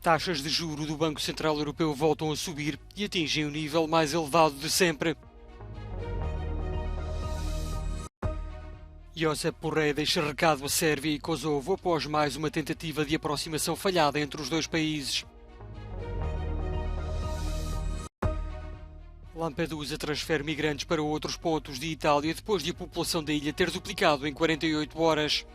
Taxas de juro do Banco Central Europeu voltam a subir e atingem o nível mais elevado de sempre. Josep Borrell deixa recado a Sérvia e Kosovo após mais uma tentativa de aproximação falhada entre os dois países. Lampedusa transfere migrantes para outros pontos de Itália depois de a população da ilha ter duplicado em 48 horas.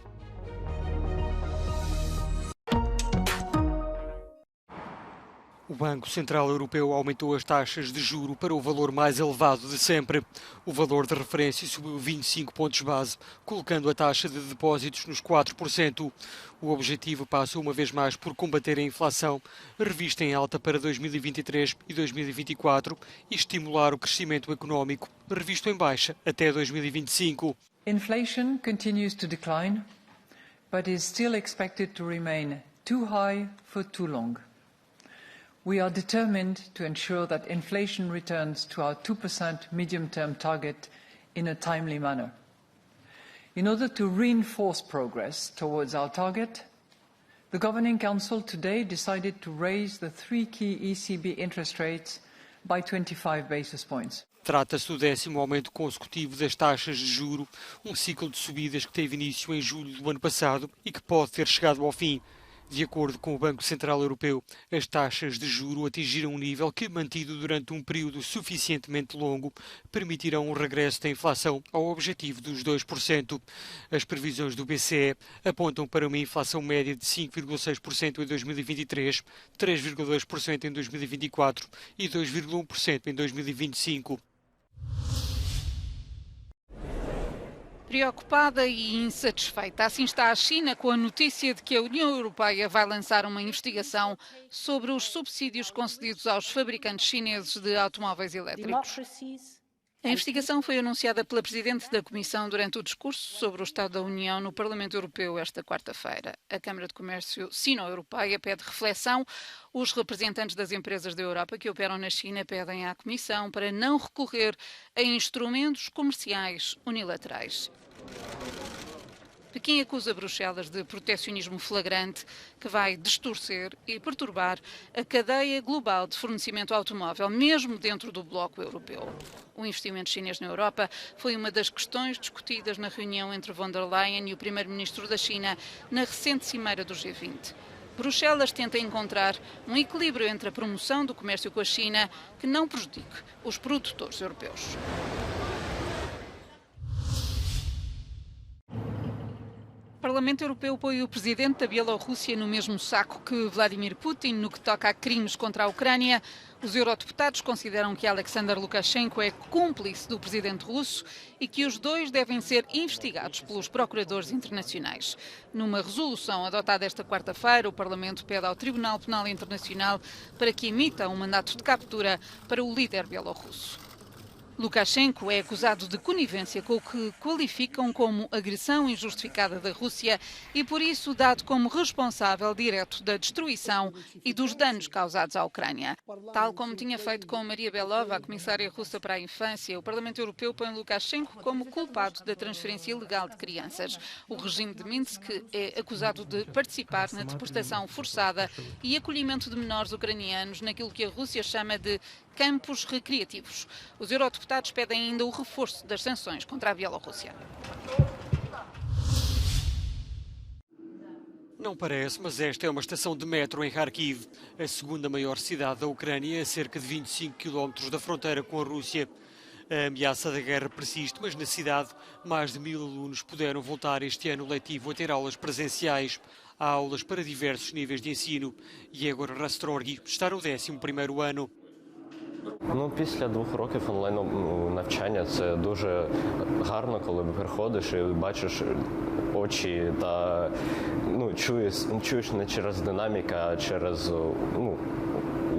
O Banco Central Europeu aumentou as taxas de juro para o valor mais elevado de sempre. O valor de referência subiu 25 pontos base, colocando a taxa de depósitos nos 4%. O objetivo passa uma vez mais por combater a inflação, revista em alta para 2023 e 2024, e estimular o crescimento económico, revisto em baixa até 2025. Inflation continues to decline, but is still expected to remain too high for too long. We are determined to ensure that inflation returns to our 2% medium-term target in a timely manner. In order to reinforce progress towards our target, the Governing Council today decided to raise the three key ECB interest rates by 25 basis points. Trata-se do 10º aumento consecutivo das taxas de juro, um ciclo de subidas que teve início em julho do ano passado e que pode ter chegado ao fim. De acordo com o Banco Central Europeu, as taxas de juro atingiram um nível que, mantido durante um período suficientemente longo, permitirão um regresso da inflação ao objetivo dos 2%. As previsões do BCE apontam para uma inflação média de 5,6% em 2023, 3,2% em 2024 e 2,1% em 2025. Preocupada e insatisfeita, assim está a China com a notícia de que a União Europeia vai lançar uma investigação sobre os subsídios concedidos aos fabricantes chineses de automóveis elétricos. A investigação foi anunciada pela Presidente da Comissão durante o discurso sobre o Estado da União no Parlamento Europeu esta quarta-feira. A Câmara de Comércio Sino-Europeia pede reflexão. Os representantes das empresas da Europa que operam na China pedem à Comissão para não recorrer a instrumentos comerciais unilaterais. Pequim acusa Bruxelas de protecionismo flagrante que vai distorcer e perturbar a cadeia global de fornecimento automóvel, mesmo dentro do bloco europeu. O investimento chinês na Europa foi uma das questões discutidas na reunião entre von der Leyen e o primeiro-ministro da China na recente cimeira do G20. Bruxelas tenta encontrar um equilíbrio entre a promoção do comércio com a China que não prejudique os produtores europeus. O Parlamento Europeu põe o presidente da Bielorrússia no mesmo saco que Vladimir Putin no que toca a crimes contra a Ucrânia. Os eurodeputados consideram que Alexander Lukashenko é cúmplice do presidente russo e que os dois devem ser investigados pelos procuradores internacionais. Numa resolução adotada esta quarta-feira, o Parlamento pede ao Tribunal Penal Internacional para que emita um mandato de captura para o líder bielorrusso. Lukashenko é acusado de conivência com o que qualificam como agressão injustificada da Rússia e, por isso, dado como responsável direto da destruição e dos danos causados à Ucrânia. Tal como tinha feito com Maria Belova, a comissária russa para a infância, o Parlamento Europeu põe Lukashenko como culpado da transferência ilegal de crianças. O regime de Minsk é acusado de participar na deportação forçada e acolhimento de menores ucranianos naquilo que a Rússia chama de campos recreativos. Os eurodeputados pedem ainda o reforço das sanções contra a Bielorrússia. Não parece, mas esta é uma estação de metro em Kharkiv, a segunda maior cidade da Ucrânia, a cerca de 25 km da fronteira com a Rússia. A ameaça da guerra persiste, mas na cidade mais de 1000 alunos puderam voltar este ano letivo a ter aulas presenciais. Há aulas para diversos níveis de ensino. Igor Rastorgi está no 11º ano. Після 2 років онлайн навчання це дуже гарно, коли приходиш і бачиш очі та чуєш не через динаміку, а через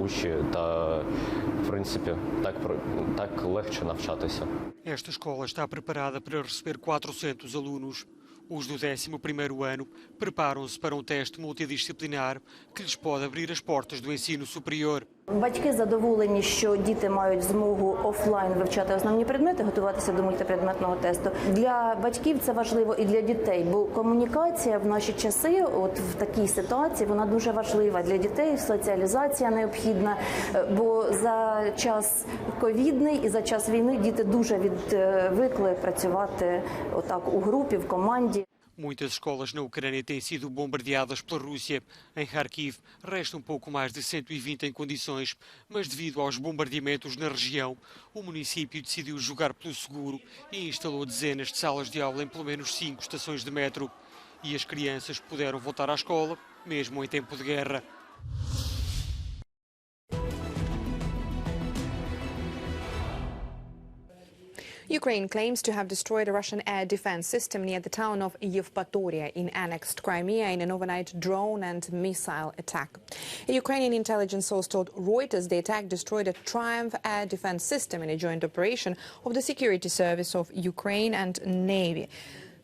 уші та в принципі так легше навчатися. Esta escola está preparada para receber 400 alunos. Os do 11º ano preparam-se para um teste multidisciplinar que lhes pode abrir as portas do ensino superior. Батьки задоволені, що діти мають змогу офлайн вивчати основні предмети, готуватися до мультипредметного тесту. Для батьків це важливо і для дітей, бо комунікація в наші часи, от в такій ситуації, вона дуже важлива для дітей, соціалізація необхідна, бо за час ковідний і за час війни діти дуже відвикли працювати отак у групі, в команді. Muitas escolas na Ucrânia têm sido bombardeadas pela Rússia. Em Kharkiv, restam pouco mais de 120 em condições, mas devido aos bombardeamentos na região, o município decidiu jogar pelo seguro e instalou dezenas de salas de aula em pelo menos 5 estações de metro. E as crianças puderam voltar à escola, mesmo em tempo de guerra. Ukraine claims to have destroyed a Russian air defense system near the town of Yevpatoria in annexed Crimea in an overnight drone and missile attack. A Ukrainian intelligence source told Reuters the attack destroyed a Triumph air defense system in a joint operation of the Security Service of Ukraine and Navy.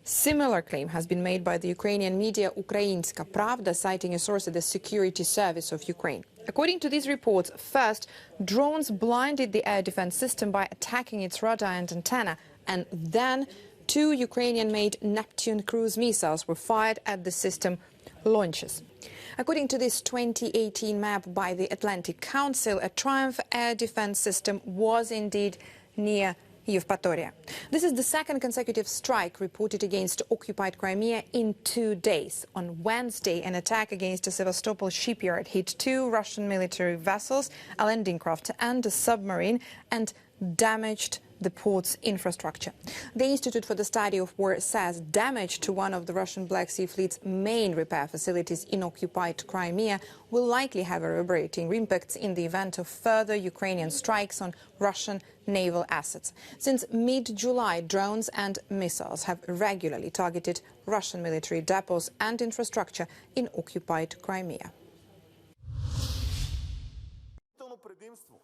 Similar claim has been made by the Ukrainian media Ukrainska Pravda, citing a source at the Security Service of Ukraine. According to these reports, first, drones blinded the air defense system by attacking its radar and antenna, and then 2 Ukrainian-made Neptune cruise missiles were fired at the system launches. According to this 2018 map by the Atlantic Council, a Triumph air defense system was indeed near Yevpatoria. This is the second consecutive strike reported against occupied Crimea in 2 days. On Wednesday, an attack against a Sevastopol shipyard hit 2 Russian military vessels, a landing craft and a submarine, and damaged the port's infrastructure. The Institute for the Study of War says damage to one of the Russian Black Sea Fleet's main repair facilities in occupied Crimea will likely have reverberating impacts in the event of further Ukrainian strikes on Russian naval assets. Since mid-July, drones and missiles have regularly targeted Russian military depots and infrastructure in occupied Crimea.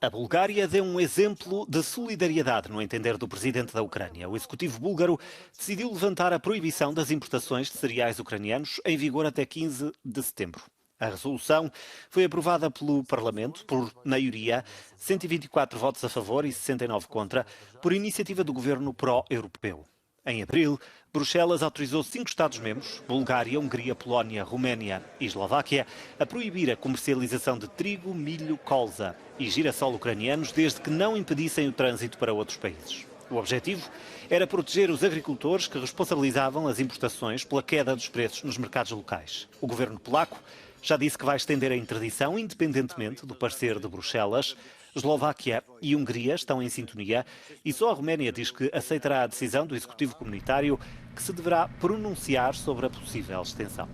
A Bulgária deu um exemplo de solidariedade no entender do presidente da Ucrânia. O executivo búlgaro decidiu levantar a proibição das importações de cereais ucranianos em vigor até 15 de setembro. A resolução foi aprovada pelo Parlamento por maioria, 124 votos a favor e 69 contra, por iniciativa do governo pró-europeu. Em abril, Bruxelas autorizou 5 Estados-membros, Bulgária, Hungria, Polónia, Roménia e Eslováquia, a proibir a comercialização de trigo, milho, colza e girassol ucranianos, desde que não impedissem o trânsito para outros países. O objetivo era proteger os agricultores que responsabilizavam as importações pela queda dos preços nos mercados locais. O governo polaco já disse que vai estender a interdição independentemente do parecer de Bruxelas. Eslováquia e Hungria estão em sintonia e só a Roménia diz que aceitará a decisão do Executivo Comunitário, que se deverá pronunciar sobre a possível extensão.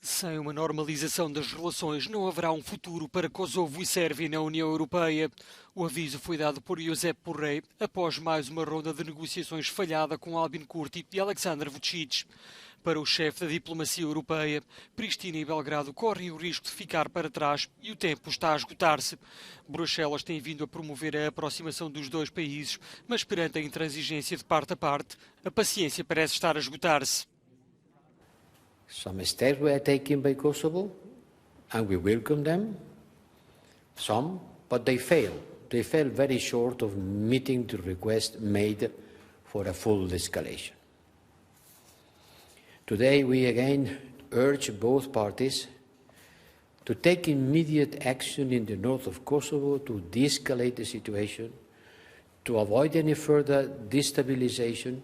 Sem uma normalização das relações, não haverá um futuro para Kosovo e Sérvia na União Europeia. O aviso foi dado por Josep Borrell após mais uma ronda de negociações falhada com Albin Kurti e Aleksandar Vučić. Para o chefe da diplomacia europeia, Pristina e Belgrado correm o risco de ficar para trás e o tempo está a esgotar-se. Bruxelas tem vindo a promover a aproximação dos dois países, mas perante a intransigência de parte a parte, a paciência parece estar a esgotar-se. Some steps were taken by Kosovo, and we welcome them. Some, but they failed. They fell very short of meeting the request made for a full escalation. Today, we again urge both parties to take immediate action in the north of Kosovo to de-escalate the situation, to avoid any further destabilization,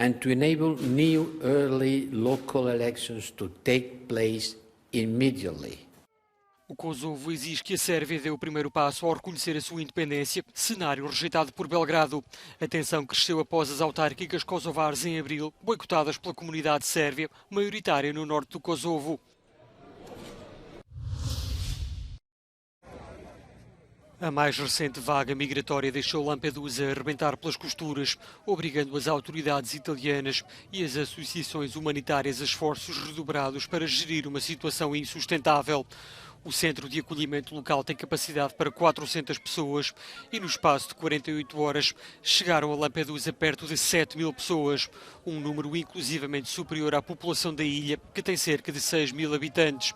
and to enable new early local elections to take place immediately. O Kosovo exige que a Sérvia dê o primeiro passo ao reconhecer a sua independência, cenário rejeitado por Belgrado. A tensão cresceu após as autárquicas kosovares em abril, boicotadas pela comunidade sérvia, maioritária no norte do Kosovo. A mais recente vaga migratória deixou Lampedusa a arrebentar pelas costuras, obrigando as autoridades italianas e as associações humanitárias a esforços redobrados para gerir uma situação insustentável. O centro de acolhimento local tem capacidade para 400 pessoas e no espaço de 48 horas chegaram a Lampedusa perto de 7.000 pessoas, um número inclusivamente superior à população da ilha, que tem cerca de 6.000 habitantes.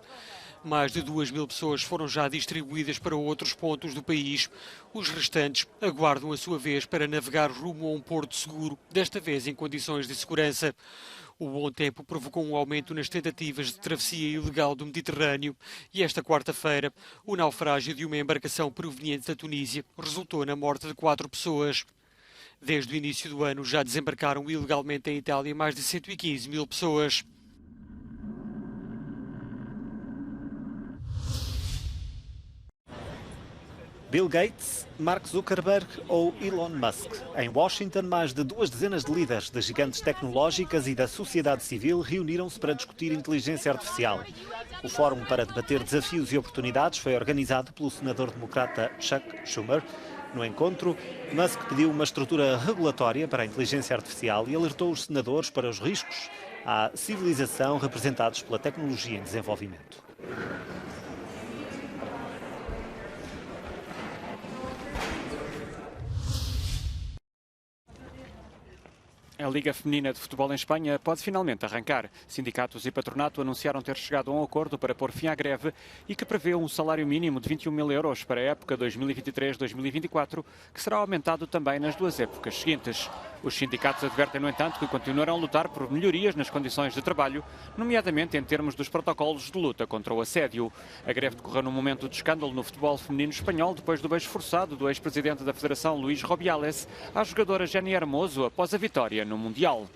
Mais de 2.000 pessoas foram já distribuídas para outros pontos do país. Os restantes aguardam a sua vez para navegar rumo a um porto seguro, desta vez em condições de segurança. O bom tempo provocou um aumento nas tentativas de travessia ilegal do Mediterrâneo e esta quarta-feira o naufrágio de uma embarcação proveniente da Tunísia resultou na morte de 4 pessoas. Desde o início do ano já desembarcaram ilegalmente em Itália mais de 115.000 pessoas. Bill Gates, Mark Zuckerberg ou Elon Musk. Em Washington, mais de 2 dezenas de líderes das gigantes tecnológicas e da sociedade civil reuniram-se para discutir inteligência artificial. O fórum para debater desafios e oportunidades foi organizado pelo senador democrata Chuck Schumer. No encontro, Musk pediu uma estrutura regulatória para a inteligência artificial e alertou os senadores para os riscos à civilização representados pela tecnologia em desenvolvimento. A Liga Feminina de Futebol em Espanha pode finalmente arrancar. Sindicatos e patronato anunciaram ter chegado a um acordo para pôr fim à greve e que prevê um salário mínimo de 21.000 euros para a época 2023-2024, que será aumentado também nas 2 épocas seguintes. Os sindicatos advertem, no entanto, que continuarão a lutar por melhorias nas condições de trabalho, nomeadamente em termos dos protocolos de luta contra o assédio. A greve decorreu num momento de escândalo no futebol feminino espanhol, depois do beijo forçado do ex-presidente da Federação, Luís Rubiales, à jogadora Jenny Hermoso após a vitória no Mundial.